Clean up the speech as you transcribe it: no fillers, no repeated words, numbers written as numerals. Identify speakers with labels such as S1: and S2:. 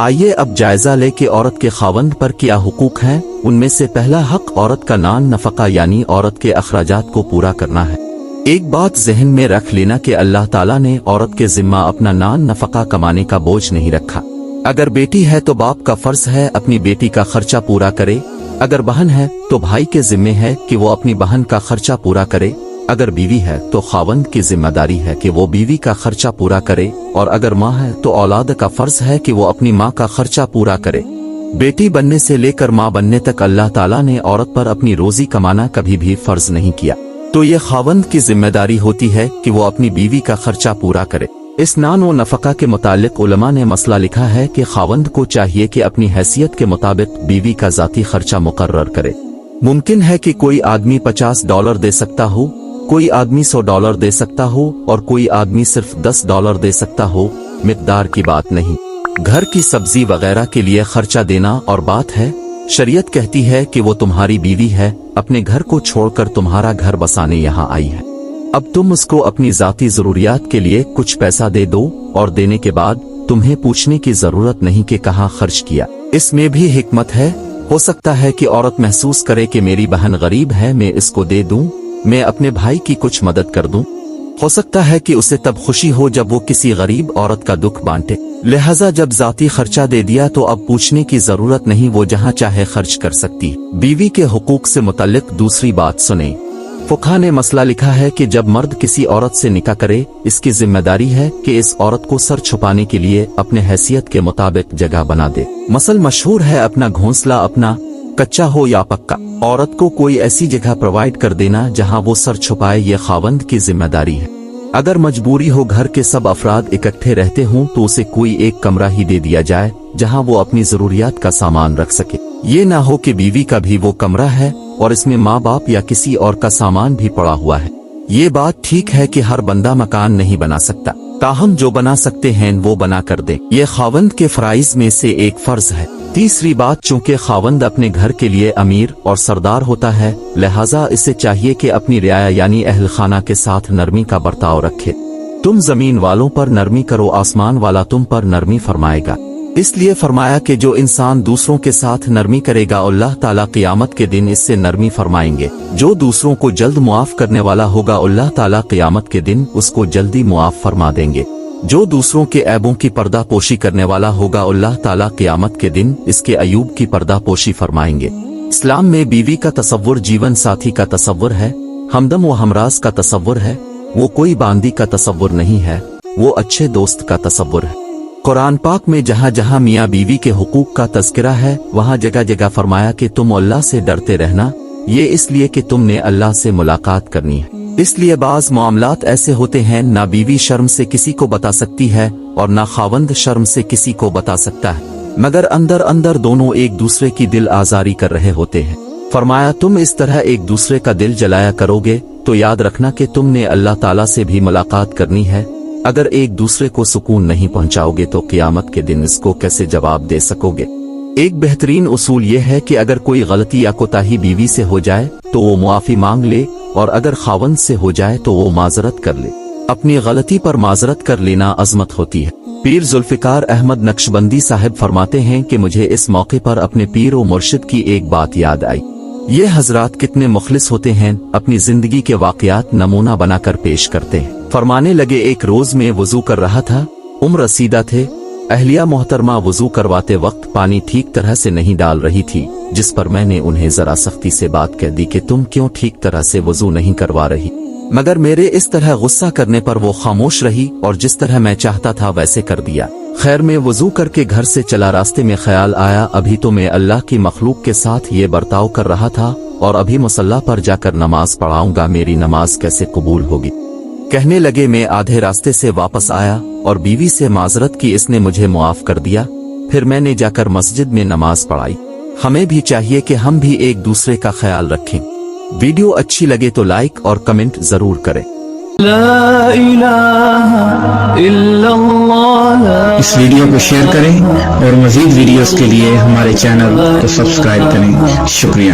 S1: आइए अब जायजा ले कि औरत के खावंद पर क्या हुकूक हैं। उनमें से पहला हक औरत का नान नफका यानी औरत के अखराजात को पूरा करना है। एक बात ज़हन में रख लेना कि अल्लाह ताला ने औरत के जिम्मा अपना नान नफका कमाने का बोझ नहीं रखा। अगर बेटी है तो बाप का फर्ज है अपनी बेटी का खर्चा पूरा करे। अगर बहन है तो भाई के जिम्मे है कि वो अपनी बहन का खर्चा पूरा करे। अगर बीवी है तो खावंद की जिम्मेदारी है कि वो बीवी का खर्चा पूरा करे। और अगर माँ है तो औलाद का फर्ज है कि वो अपनी माँ का खर्चा पूरा करे। बेटी बनने से लेकर माँ बनने तक अल्लाह ताला ने औरत पर अपनी रोजी कमाना कभी भी फर्ज नहीं किया, तो ये खावंद की जिम्मेदारी होती है कि वो अपनी बीवी का खर्चा पूरा करे। इस नान व नफका के मुतालिक उलमा ने मसला लिखा है कि खावंद को चाहिए कि अपनी हैसियत के मुताबिक बीवी का जाती खर्चा मुकर्रर करे। मुमकिन है कि कोई आदमी $50 दे सकता हो, कोई आदमी $100 दे सकता हो और कोई आदमी सिर्फ $10 दे सकता हो। मिकदार की बात नहीं, घर की सब्जी वगैरह के लिए खर्चा देना और बात है। शरीयत कहती है कि वो तुम्हारी बीवी है, अपने घर को छोड़कर तुम्हारा घर बसाने यहाँ आई है। अब तुम उसको अपनी जाती जरूरियात के लिए कुछ पैसा दे दो और देने के बाद तुम्हें पूछने की जरूरत नहीं कि कहाँ खर्च किया। इसमें भी हिकमत है। हो सकता है कि औरत महसूस करे कि मेरी बहन गरीब है, मैं इसको दे दूं, मैं अपने भाई की कुछ मदद कर दूं। हो सकता है कि उसे तब खुशी हो जब वो किसी गरीब औरत का दुख बांटे। लिहाजा जब जाती खर्चा दे दिया तो अब पूछने की जरूरत नहीं, वो जहां चाहे खर्च कर सकती। बीवी के हुकूक से मुतल्लिक दूसरी बात सुने। फुक़हा ने मसला लिखा है कि जब मर्द किसी औरत से निकाह करे, इसकी जिम्मेदारी है कि इस औरत को सर छुपाने के लिए अपने हैसियत के मुताबिक जगह बना दे। मसल मशहूर है, अपना घोंसला अपना कच्चा हो या पक्का, औरत को कोई ऐसी जगह प्रोवाइड कर देना जहां वो सर छुपाए, ये खावंद की जिम्मेदारी है। अगर मजबूरी हो घर के सब अफराद इकट्ठे रहते हों तो उसे कोई एक कमरा ही दे दिया जाए जहां वो अपनी जरूरियात का सामान रख सके। ये ना हो कि बीवी का भी वो कमरा है और इसमें माँ बाप या किसी और का सामान भी पड़ा हुआ है। ये बात ठीक है कि हर बंदा मकान नहीं बना सकता, ताहम जो बना सकते हैं वो बना कर दे। ये खावंद के फराइज में से एक फर्ज है। तीसरी बात, चूंकि खावंद अपने घर के लिए अमीर और सरदार होता है, लिहाजा इसे चाहिए कि अपनी रियाया यानी अहल खाना के साथ नरमी का बर्ताव रखे। तुम जमीन वालों पर नरमी करो, आसमान वाला तुम पर नरमी फरमाएगा। इसलिए फरमाया कि जो इंसान दूसरों के साथ नरमी करेगा अल्लाह ताला क़ियामत के दिन इससे नरमी फरमाएंगे। जो दूसरों को जल्द मुआफ करने वाला होगा अल्लाह ताला क़ियामत के दिन उसको जल्दी मुआफ फरमा देंगे। जो दूसरों के ऐबों की पर्दा पोशी करने वाला होगा अल्लाह ताला क़ियामत के दिन इसके अयूब की पर्दा पोशी फरमाएंगे। इस्लाम में बीवी का तसव्वुर जीवन साथी का तसव्वुर है, हमदम व हमराज का तसव्वुर है। वो कोई बांदी का तसव्वुर नहीं है, वो अच्छे दोस्त का तसव्वुर है। कुरान पाक में जहाँ जहाँ मियाँ बीवी के हुकूक का तज़किरा है वहाँ जगह जगह फरमाया कि तुम अल्लाह से डरते रहना, ये इसलिए कि तुमने अल्लाह से मुलाकात करनी है। इसलिए बाज़ मामलात ऐसे होते हैं ना बीवी शर्म से किसी को बता सकती है और ना खावंद शर्म से किसी को बता सकता है, मगर अंदर अंदर दोनों एक दूसरे की दिल आजारी कर रहे होते हैं। फरमाया तुम इस तरह एक दूसरे का दिल जलाया करोगे तो याद रखना कि तुमने अल्लाह ताला से भी मुलाकात करनी है। अगर एक दूसरे को सुकून नहीं पहुंचाओगे तो क़ियामत के दिन इसको कैसे जवाब दे सकोगे। एक बेहतरीन उसूल यह है कि अगर कोई गलती या कोताही बीवी से हो जाए तो वो मुआफ़ी मांग ले और अगर खावंद से हो जाए तो वो माजरत कर ले। अपनी गलती पर माजरत कर लेना अजमत होती है। पीर जुल्फ़िकार अहमद नक्शबंदी साहब फरमाते हैं कि मुझे इस मौके पर अपने पीर व मुर्शिद की एक बात याद आई। ये हजरात कितने मुखलिस होते हैं, अपनी जिंदगी के वाक़यात नमूना बनाकर पेश करते हैं। फरमाने लगे, एक रोज में वजू कर रहा था, उम्र रसीदा थे, अहलिया मोहतरमा वजू करवाते वक्त पानी ठीक तरह से नहीं डाल रही थी, जिस पर मैंने उन्हें जरा सख्ती से बात कह दी कि तुम क्यों ठीक तरह से वजू नहीं करवा रही, मगर मेरे इस तरह गुस्सा करने पर वो खामोश रही और जिस तरह मैं चाहता था वैसे कर दिया। खैर मैं वजू करके घर से चला, रास्ते में ख्याल आया अभी तो मैं अल्लाह की मखलूक के साथ ये बर्ताव कर रहा था और अभी मुसल्ला पर जाकर नमाज पढ़ाऊंगा, मेरी नमाज कैसे कबूल होगी। कहने लगे, मैं आधे रास्ते से वापस आया और बीवी से माजरत की, इसने मुझे मुआफ कर दिया। फिर मैंने जाकर मस्जिद में नमाज पढ़ाई। हमें भी चाहिए कि हम भी एक दूसरे का ख्याल रखें। वीडियो अच्छी लगे तो लाइक और कमेंट जरूर करें।
S2: ला इलाहा इल्लल्लाह। इस वीडियो को शेयर करें और मजीद वीडियोस के लिए हमारे चैनल को सब्सक्राइब करें। शुक्रिया।